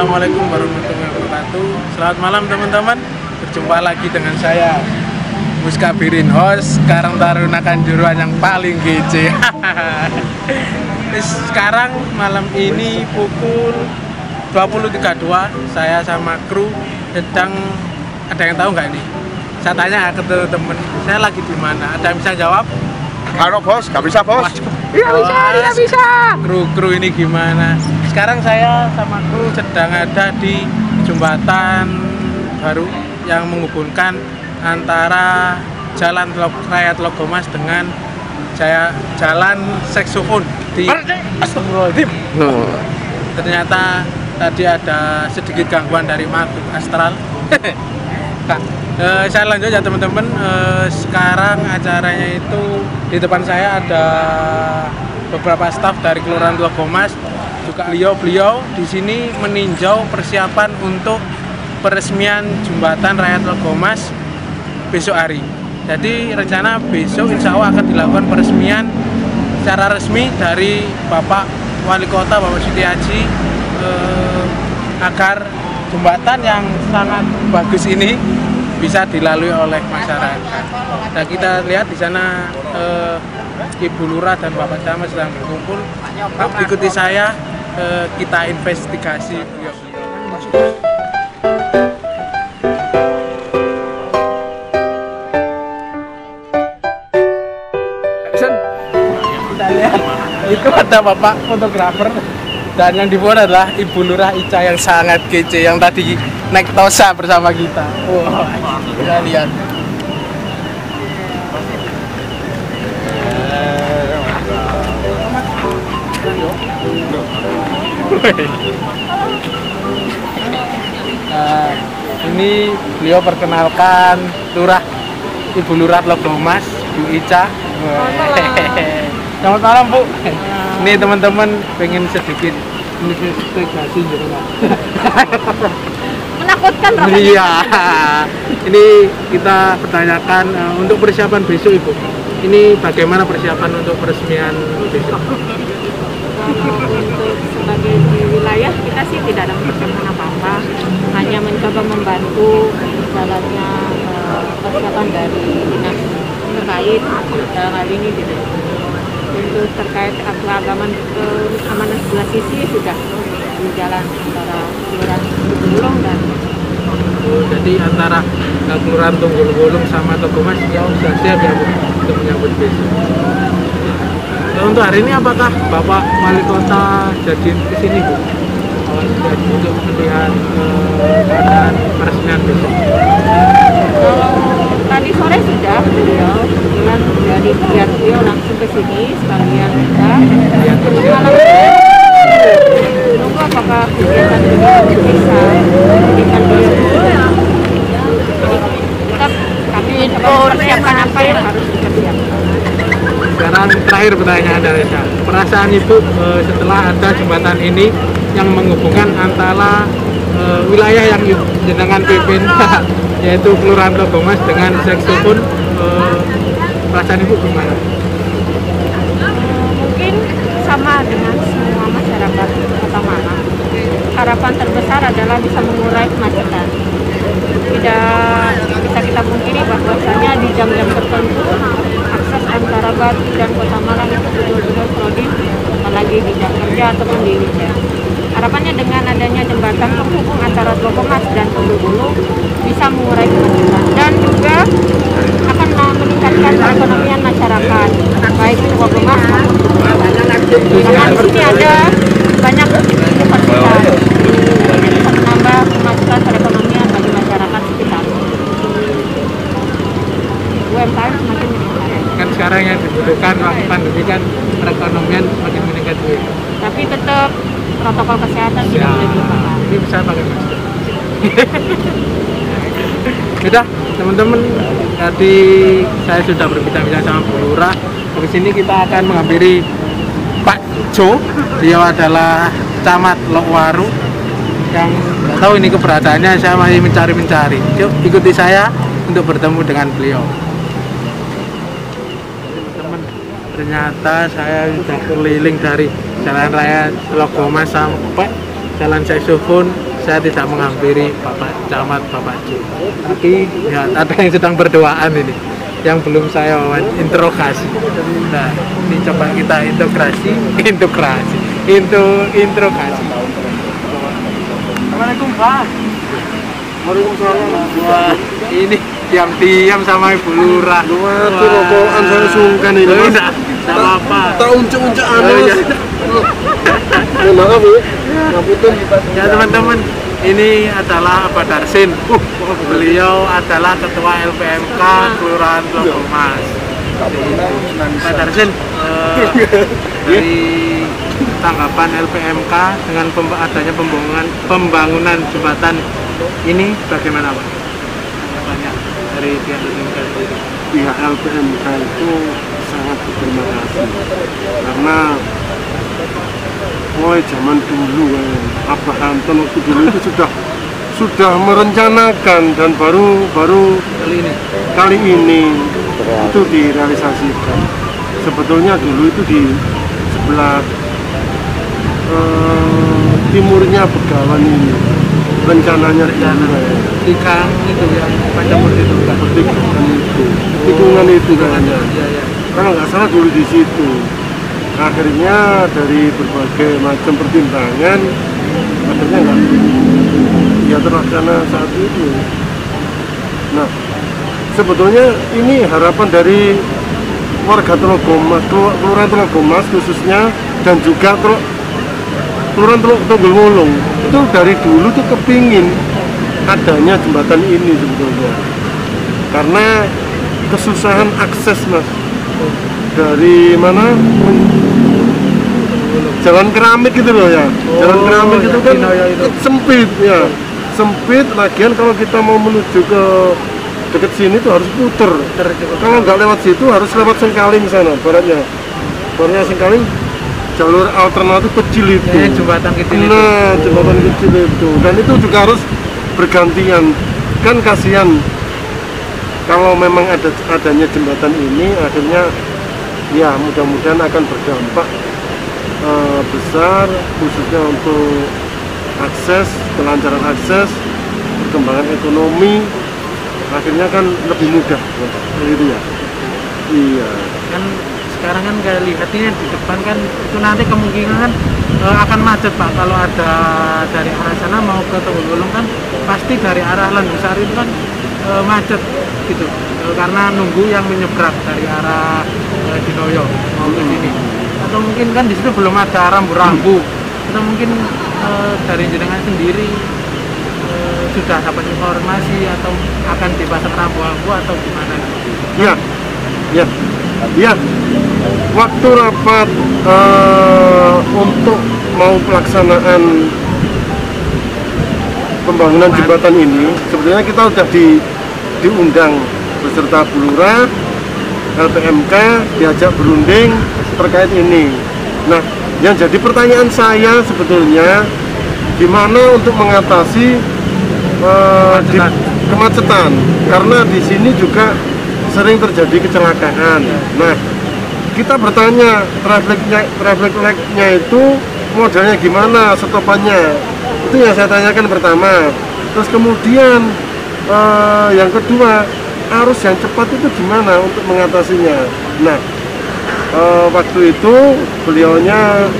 Assalamualaikum warahmatullahi wabarakatuh. Selamat malam teman-teman. Berjumpa lagi dengan saya Muskabirin, host Karang Taruna Kanjuruhan yang paling kece. Sekarang malam ini pukul 20.32, saya sama kru sedang, ada yang tahu nggak nih? Saya tanya ke teman-teman, saya lagi di mana? Ada yang bisa jawab? Halo bos, nggak bisa bos. Iya bisa. Kru ini gimana? Sekarang saya sama kru sedang ada di jembatan baru yang menghubungkan antara Jalan Raya Tlogomas dengan Jalan Seksofon di Astagfirullahaladzim. Ternyata tadi ada sedikit gangguan dari makhluk astral. Saya lanjut ya teman-teman. Sekarang acaranya itu di depan saya ada beberapa staf dari Kelurahan Tlogomas, juga beliau di sini meninjau persiapan untuk peresmian jembatan Raya Tlogomas besok hari. Jadi rencana besok insya Allah akan dilakukan peresmian secara resmi dari Bapak Wali Kota Bapak Sutiaji, agar jembatan yang sangat bagus ini bisa dilalui oleh masyarakat. Nah, kita lihat di sana Ibu Lurah dan Bapak Camat sedang berkumpul. Pak, ikuti saya, kita investigasi. Kita lihat itu ada Bapak fotografer dan yang di bawah adalah Ibu Lurah Ica yang sangat kece yang tadi naik Tosa bersama kita. Wow, kita lihat. Nah, ini beliau perkenalkan Ibu Lurah Tlogomas, Bu Ica. Selamat malam Bu. Ini teman-teman pengen sedikit investigasi gitu Pak. Menakutkan rasanya. Iya. Ini kita pertanyakan untuk persiapan besok Ibu. Ini bagaimana persiapan untuk peresmian besok? Kalau untuk sebagai di wilayah kita sih tidak ada persiapan apa-apa, hanya mencoba membantu jalannya persiapan dari dinas terkait. Dalam hal ini untuk terkait keagamaan keamanan sebelah sisi sudah di jalan antara Kelurahan Tunggul-Wulung dan Jadi antara Kelurahan Tunggul-Wulung sama Tlogomas ya sudah siap ya Bu untuk menyambut besok. Untuk hari ini apakah Bapak Wali Kota jadi ke sini Bu? Untuk melihat keadaan peresmian besok. kalau tadi sore sudah beliau kebetulan dari pihak beliau langsung ke sini sekalian kita menunggu apakah kegiatan beliau bisa memberikan beliau. Tetap kami persiapkan apa yang harus dipersiapkan. Sekarang terakhir pertanyaan dari saya. Perasaan Ibu setelah ada jembatan ini yang menghubungkan antara wilayah yang jenengan pimpin yaitu Kelurahan Tlogomas dengan Seksofon, perasaan Ibu gimana? Mungkin sama dengan semua masyarakat Kota Malang. Harapan terbesar adalah bisa mengurai kemacetan. Tidak bisa kita pungkiri bahwasanya di jam-jam tertentu akses antara Batu dan Kota Malang itu betul-betul krodit, apalagi di jam kerja ataupun di weekend. Harapannya dengan adanya jembatan penghubung antara Tlogomas dan Tunggul-Wulung bisa mengurai kemacetan dan juga akan meningkatkan perekonomian masyarakat baik Tlogomas maupun Tunggul-Wulung. Karena di sini ada banyak universitas, jadi bisa menambah kemajuan perekonomian bagi masyarakat sekitar. UMKM semakin meningkat. Kan sekarang yang dibutuhkan waktu pandemi kan perekonomian semakin meningkat Bu. Tapi tetap protokol kesehatan tidak boleh dilupakan. Ini bisa pakai masker. Sudah teman-teman, tadi saya sudah berbincang-bincang sama Bu Lurah. Di sini kita akan menghampiri Pak Jo. Dia adalah camat Lokwaru yang nggak tahu ini keberadaannya, saya masih mencari-mencari. Yuk ikuti saya untuk bertemu dengan beliau. Teman-teman, ternyata saya sudah keliling dari Jalan Raya Tlogomas sampai Jalan Seksofon saya tidak menghampiri Bapak Camat, Bapak Ju. Tapi ya ada yang sedang berdoaan ini, yang belum saya interogasi. Nah, ini coba kita interogasi. Assalamualaikum Pak. Waalaikumsalam. Wah, ini diam-diam sama Ibu Lurah. Waduh, rokokan saya sungkan ini. Tidak apa-apa. Tak uncuk-uncuk Oh, iya. Maaf ya. Ngapunten. Ya teman-teman, ini adalah Pak Darsin. Beliau adalah Ketua LPMK Kelurahan Tlogomas. Pak Darsin, dari tanggapan LPMK dengan adanya pembangunan jembatan ini bagaimana Pak? Tanggapannya dari pihak LPMK sendiri. Pihak LPMK itu sangat berterima kasih karena mulai zaman dulu Abah Anton waktu dulu itu sudah merencanakan dan baru kali ini itu direalisasikan. Sebetulnya dulu itu di sebelah timurnya Begawan ini rencananya di Kang itu yang Pancamur itu kan tikungan itu kayaknya. Ya. Kalau nggak salah dulu di situ. Akhirnya dari berbagai macam pertimbangan akhirnya nggak ya terlaksana saat itu. Nah, sebetulnya ini harapan dari warga Tlogomas, Kelurahan Tlogomas khususnya, dan juga Kelurahan Tunggulmulung itu dari dulu tuh kepingin adanya jembatan ini sebetulnya karena kesusahan akses Mas dari mana jalan keramik gitu loh ya. Jalan keramik itu kan sempit ya, sempit. Lagian kalau kita mau menuju ke dekat sini tuh harus puter. Kalau nggak lewat situ harus lewat Sengkaling sana baratnya Sengkaling, jalur alternatif kecil itu. Jembatan kecil itu. Nah, jembatan kecil itu. Dan itu juga harus bergantian. Kan kasihan kalau memang adanya jembatan ini, akhirnya ya mudah-mudahan akan berdampak besar khususnya untuk akses, kelancaran akses, perkembangan ekonomi. Akhirnya kan lebih mudah gitu ya. Iya. Kan sekarang kan kayak lihatnya di depan kan itu nanti kemungkinan kan akan macet Pak kalau ada dari arah sana mau ke Tunggulmulung kan pasti dari arah Landusari itu kan macet gitu karena nunggu yang menyeberang dari arah Dinoyo mau ke sini atau mungkin kan di situ belum ada rambu-rambu atau mungkin dari jenengan sendiri sudah dapat informasi atau akan dipasang rambu-rambu atau gimana? Ya. Waktu rapat untuk mau pelaksanaan pembangunan jembatan ini, sebenarnya kita sudah diundang beserta Bu Lurah, LPMK, diajak berunding terkait ini. Nah, yang jadi pertanyaan saya sebetulnya gimana untuk mengatasi kemacetan, karena di sini juga sering terjadi kecelakaan. Nah, kita bertanya traffic light-nya itu modelnya gimana, stopannya, itu yang saya tanyakan pertama. Terus kemudian yang kedua, arus yang cepat itu gimana untuk mengatasinya. Nah, waktu itu beliaunya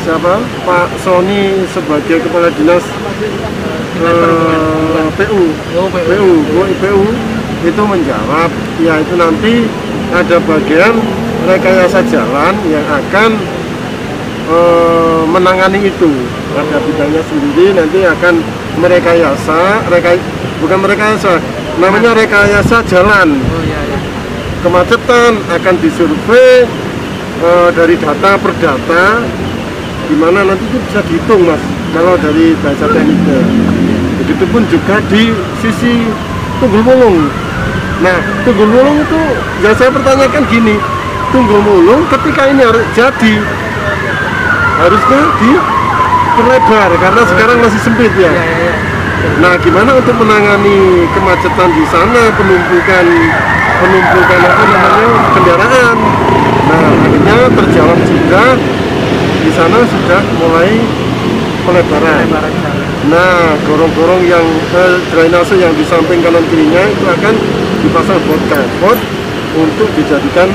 siapa, Pak Sony sebagai Kepala Dinas PU itu menjawab, ya itu nanti ada bagian rekayasa jalan yang akan menangani itu. Ada bidangnya sendiri nanti akan bukan merekayasa, namanya rekayasa jalan. Kemacetan akan disurvei dari data per data, dimana nanti itu bisa dihitung Mas kalau dari bahasa tekniknya. Begitupun juga di sisi Tunggulmulung. Nah, Tunggulmulung itu yang saya pertanyakan gini, Tunggulmulung ketika ini harus jadi harusnya diperlebar karena sekarang masih sempit ya. Nah, gimana untuk menangani kemacetan di sana, penumpukan apa namanya kendaraan. Nah, akhirnya terjawab juga di sana sudah mulai pelebaran. Nah, gorong-gorong yang drainase yang di samping kanan kirinya itu akan dipasang bot carport untuk dijadikan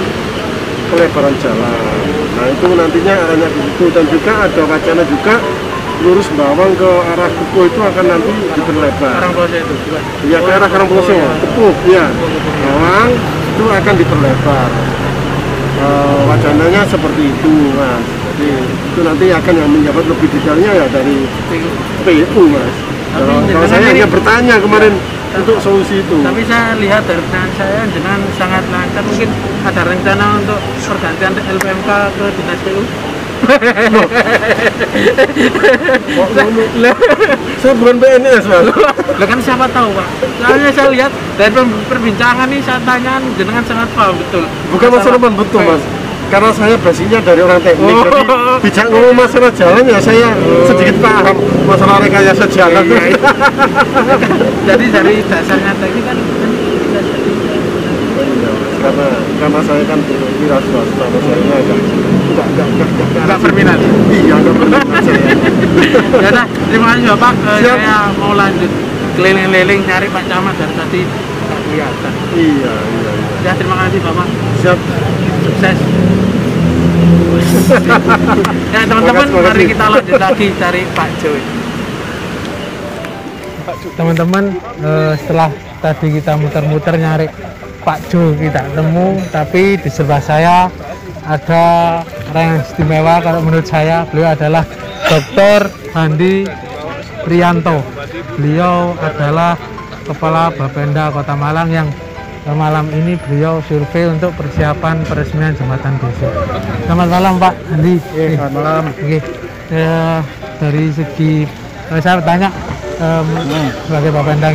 pelebaran jalan. Nah, itu nantinya arahnya ke situ, dan juga ada wacana juga lurus Bawang ke arah Kepuh itu akan nanti diperlebar. Karangploso itu juga. Iya, ke arah Karangploso, Kepuh, ya. Bawang itu akan diperlebar. Wacananya seperti itu, Mas. Jadi itu nanti akan yang menjabat lebih detailnya ya dari PU, Mas. Kalau saya hanya bertanya kemarin untuk solusi itu. Tapi saya lihat dari pertanyaan saya dengan sangat lancar. Mungkin ada rencana untuk pergantian LPMK ke dinas PU. Saya bukan PNS, Mas. Lah kan siapa tahu, Pak. Soalnya saya lihat dari perbincangan ini saya tanya jenengan sangat paham betul. Bukan masalah betul, Mas. Karena saya basicnya dari orang teknik, jadi bijak ngomong masalah jalan ya saya sedikit paham masalah rekayasa jalan. Iya. Jadi dari dasarnya tadi kan bisa jadi. Karena saya kan wira swasta, saya enggak berminat. Iya, enggak berminat saya. Ya dah, terima kasih Bapak. Saya mau lanjut keliling-keliling nyari Pak Camat dari tadi nggak kelihatan. Iya. Ya, terima kasih Bapak. Siap. Sukses. Ya teman-teman, mari kita lanjut lagi cari Pak Joy. Teman-teman, setelah tadi kita muter-muter nyari Pak Jo kita temu, tapi di sebelah saya ada orang yang istimewa. Kalau menurut saya, beliau adalah Dr. Handi Prianto. Beliau adalah Kepala Bapenda Kota Malang yang malam ini beliau survei untuk persiapan peresmian jembatan desa. Selamat malam Pak Handi. Selamat malam. Oke. Dari segi saya bertanya sebagai Bapenda,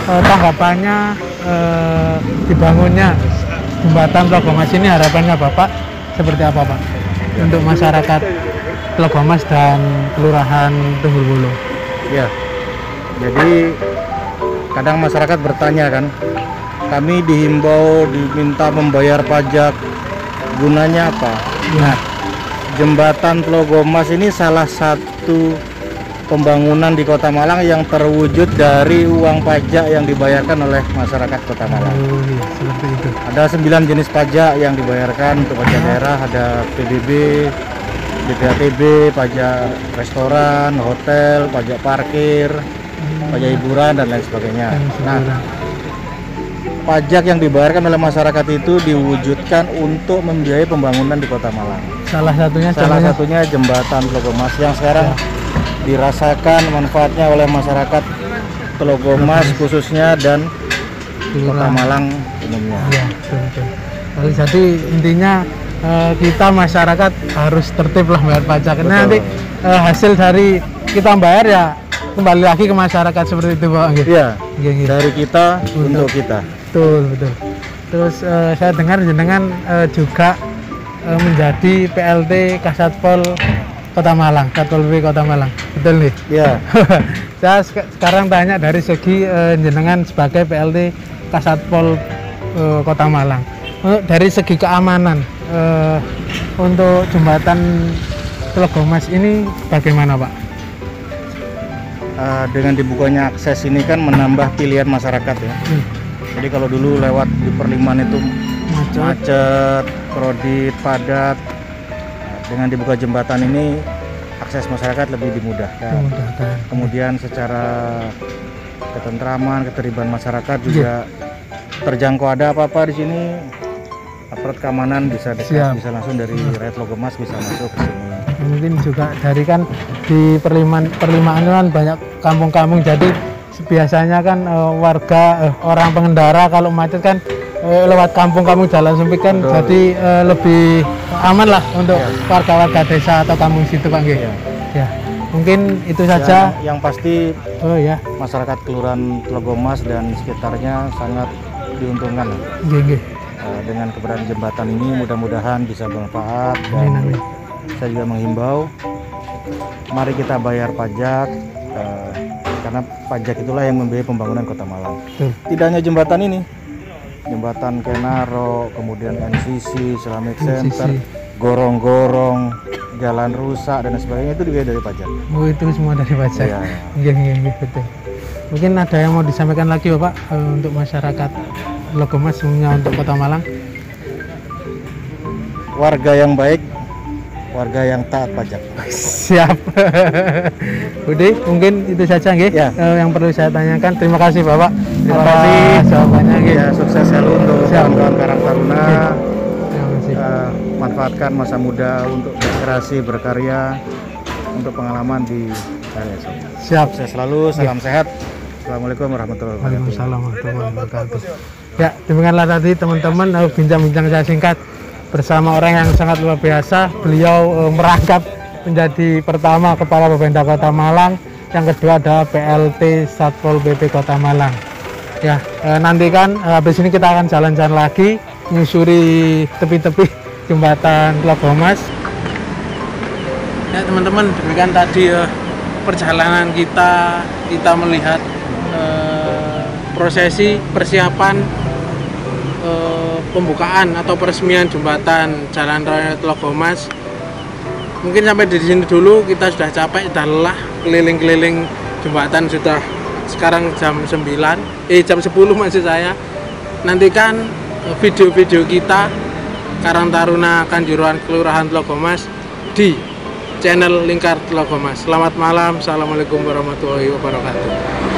tanggapannya dibangunnya jembatan Tlogomas ini, harapannya Bapak seperti apa Pak untuk masyarakat Tlogomas dan Kelurahan Tunggul Wulu? Ya, jadi kadang masyarakat bertanya kan, kami dihimbau diminta membayar pajak, gunanya apa? Nah, jembatan Tlogomas ini salah satu pembangunan di Kota Malang yang terwujud dari uang pajak yang dibayarkan oleh masyarakat Kota Malang. Oh iya, seperti itu. Ada 9 jenis pajak yang dibayarkan untuk pajak daerah, ada PBB, BPATB, pajak restoran, hotel, pajak parkir, pajak hiburan dan lain sebagainya. Nah, pajak yang dibayarkan oleh masyarakat itu diwujudkan untuk membiayai pembangunan di Kota Malang. Salah satunya jembatan Tlogomas yang sekarang dirasakan manfaatnya oleh masyarakat Tlogomas khususnya dan Kota Malang umumnya. Iya, betul. Jadi intinya kita masyarakat harus tertib lah bayar pajak. Karena nanti hasil dari kita bayar ya kembali lagi ke masyarakat seperti itu Pak. Iya. Dari kita untuk kita. Betul. Terus saya dengar jenengan juga menjadi PLT Kasatpol Kota Malang, Satpol PP Kota Malang, betul nih? Iya. Saya sekarang tanya dari segi jenengan sebagai PLT Kasatpol Kota Malang, dari segi keamanan untuk jembatan Tlogomas ini bagaimana Pak? Dengan dibukanya akses ini kan menambah pilihan masyarakat ya. Jadi kalau dulu lewat di Perliman itu macet, krodit, padat. Dengan dibuka jembatan ini akses masyarakat lebih dimudahkan. Kemudian secara ketentraman, keterlibatan masyarakat juga terjangkau. Ada apa-apa di sini, aparat keamanan bisa dekat, bisa langsung dari Red Tlogomas bisa masuk ke sini. Mungkin juga dari kan di Perlimaan kan banyak kampung-kampung, jadi biasanya kan warga orang pengendara kalau macet kan lewat kampung-kampung jalan sempit kan. Betul. Jadi lebih aman lah untuk warga-warga desa atau kampung situ Pak. Ya, mungkin itu saja. Yang pasti masyarakat Kelurahan Tlogomas dan sekitarnya sangat diuntungkan. Dengan keberadaan jembatan ini mudah-mudahan bisa bermanfaat. Dan saya juga menghimbau, mari kita bayar pajak, karena pajak itulah yang membiayai pembangunan Kota Malang. Tidak hanya jembatan ini, jembatan Kenaro, kemudian NCC, Islamic Center, gorong-gorong, jalan rusak dan sebagainya itu juga dari pajak. Oh, itu semua dari pajak. Iya. Iya, betul. Mungkin ada yang mau disampaikan lagi Bapak untuk masyarakat Tlogomas, semuanya untuk Kota Malang. Warga yang baik, warga yang taat pajak. Siap. Udah, mungkin itu saja nggih Ya. yang perlu saya tanyakan. Terima kasih Bapak. Terima kasih jawabannya nggih. Ya, sukses selalu untuk kawan-kawan Karang Taruna. Terima kasih. Manfaatkan masa muda untuk berkreasi, berkarya, untuk pengalaman di KRSO. Siap. Sukses selalu, salam sehat. Assalamualaikum warahmatullahi wabarakatuh. Waalaikumsalam warahmatullahi wabarakatuh. Ya, demikianlah tadi teman-teman bincang-bincang saya singkat bersama orang yang sangat luar biasa. Beliau merangkap menjadi pertama Kepala Bapenda Kota Malang, yang kedua adalah PLT Satpol PP Kota Malang. Ya, nantikan habis ini kita akan jalan-jalan lagi menyusuri tepi-tepi jembatan Tlogomas. Ya teman-teman, demikian tadi perjalanan kita melihat prosesi persiapan pembukaan atau peresmian jembatan Jalan Raya Tlogomas. Mungkin sampai di sini dulu, kita sudah capek, sudah lelah keliling-keliling jembatan. Sudah sekarang jam 10 maksud saya. Nantikan video-video kita Karang Taruna Kanjuruhan Kelurahan Tlogomas di channel Lingkar Tlogomas. Selamat malam, assalamualaikum warahmatullahi wabarakatuh.